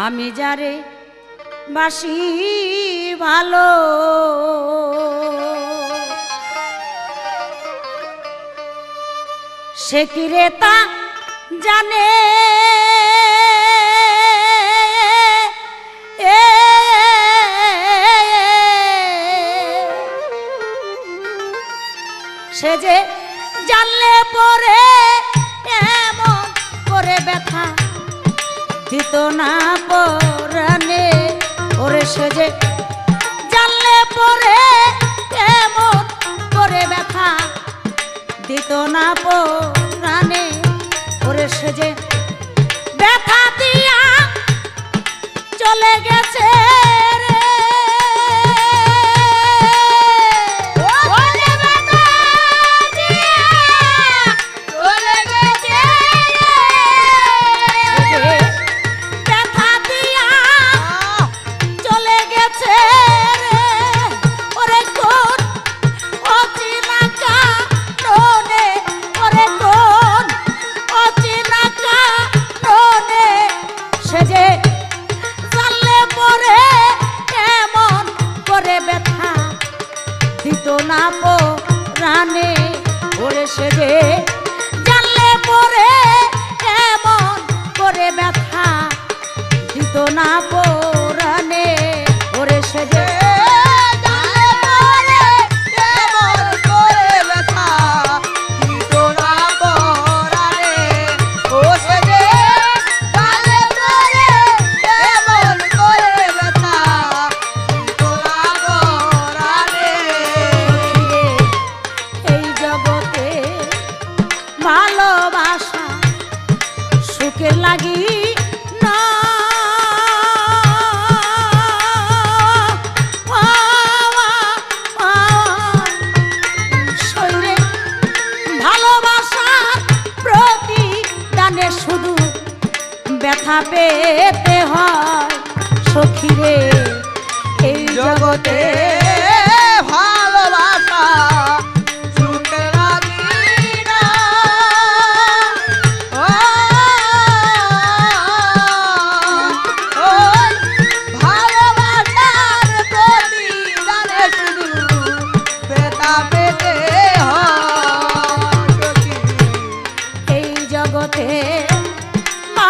আমি যারে বাসি ভালো সে কি রে তা জানে সে যে জানলে পরে এমন করে ব্যথা দিত না পরাণে ওরে সে যে জানলে পরে এমন করে ব্যথা দিত না পরাণে ওরে সে যে ব্যথা দিয়া চলে গেছে না পরাণে ওরে সে যে জানলে পরে এমন করে ব্যথা দিত না পরাণে ওরে সে যে ভালোবাসা সুখের লাগি না শরীরে ভালোবাসার প্রতিদানে শুধু ব্যথা পেতে হয় সখীরে এই জগতে ভালোবাসা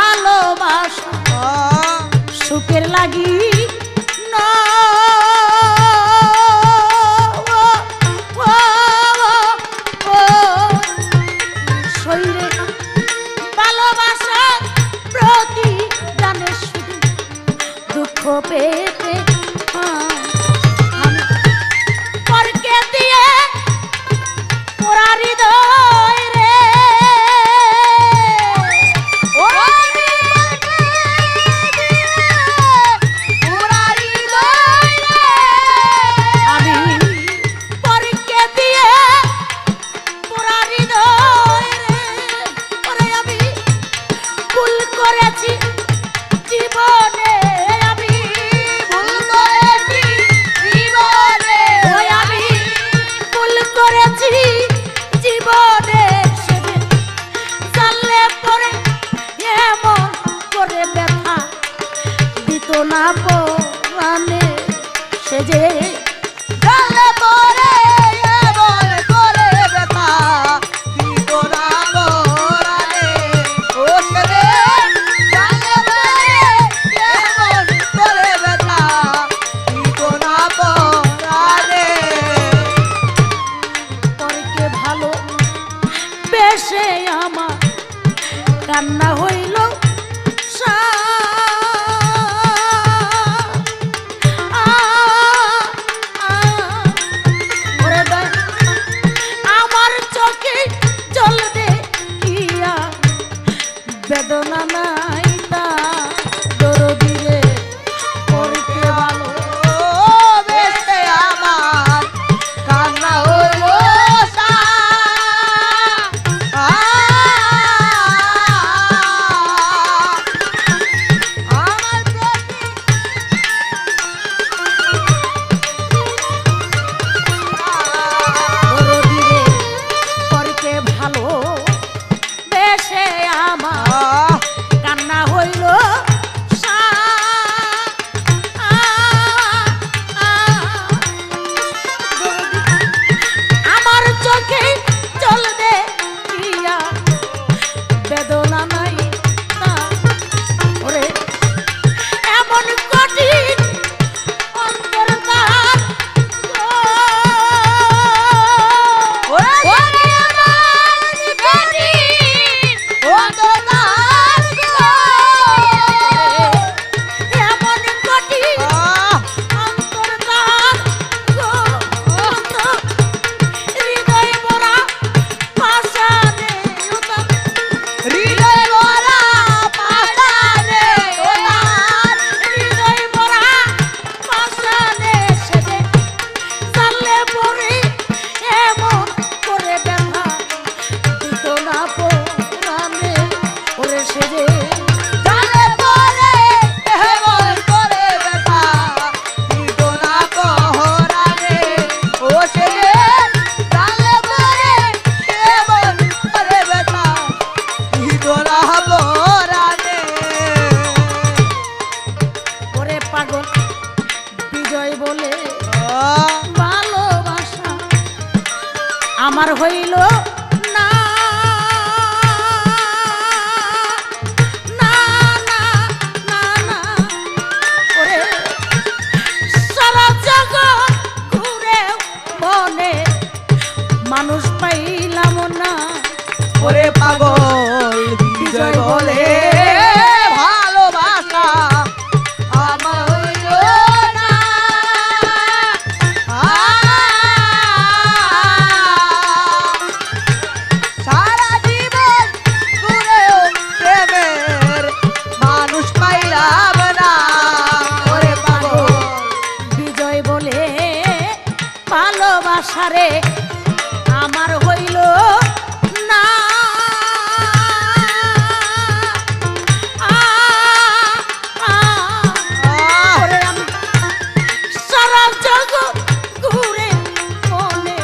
ভালোবাসা সুখের লাগি না শরীরে ভালোবাসা প্রতিদানে শুধু দুঃখ পেতে পরকে দিয়ে পোড়া হৃদয় রে না পরাণে সে যে জানলে পরে এমন করে ব্যথা দিত না পরাণে ও সে যে জানলে পরে এমন করে ব্যথা দিত না পরাণে পরকে ভালো বেশে আমার কান্না হইল আমার হইল না না না না না ওরে সারা জগৎ ঘুরে মনে মানুষ পাইলাম না ওরে পাগল বিজয় বলে ভালোবাসা আমার হইল না। সারা জীবন ঘুরেও প্রেমের মানুষ পাইলাম না। ওরে পাগল বিজয় বলে ভালোবাসারে আমার হইল না ওরে আমি সারা জগৎ ঘুরে মনে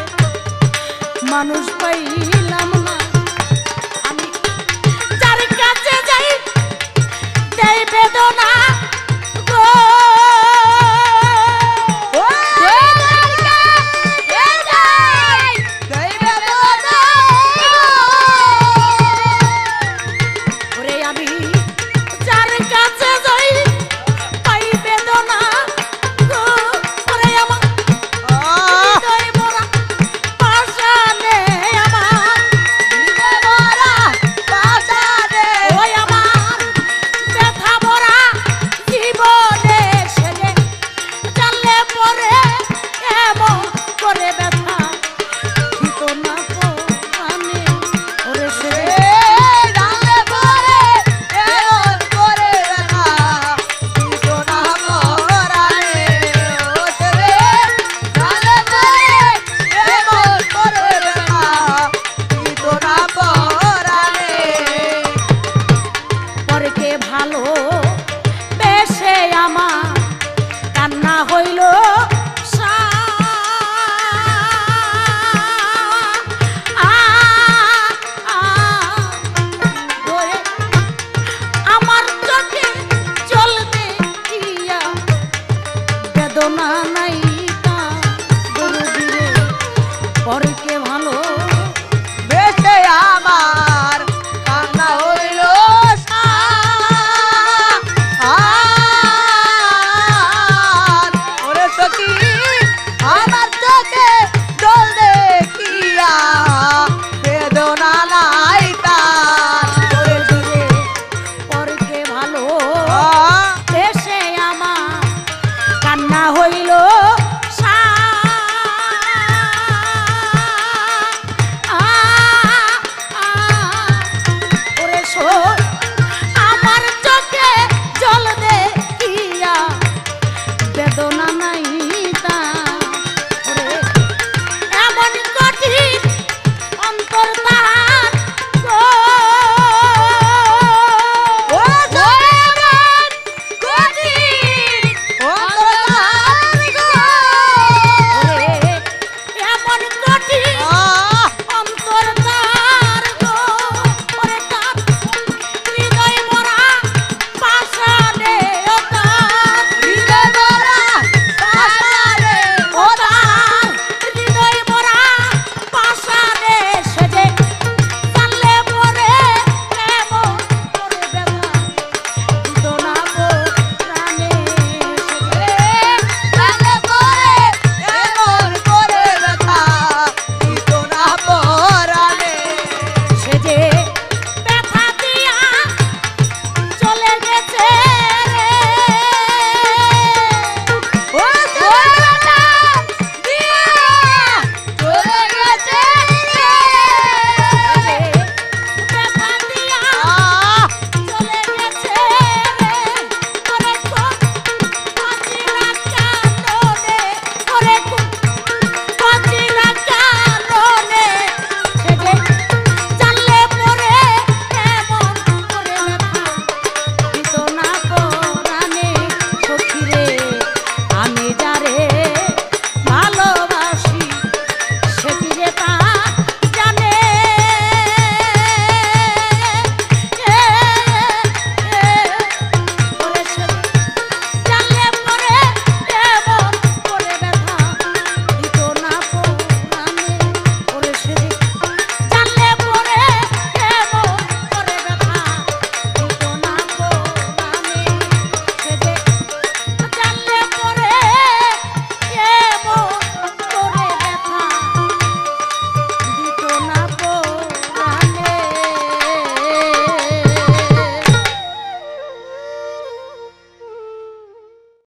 মানুষ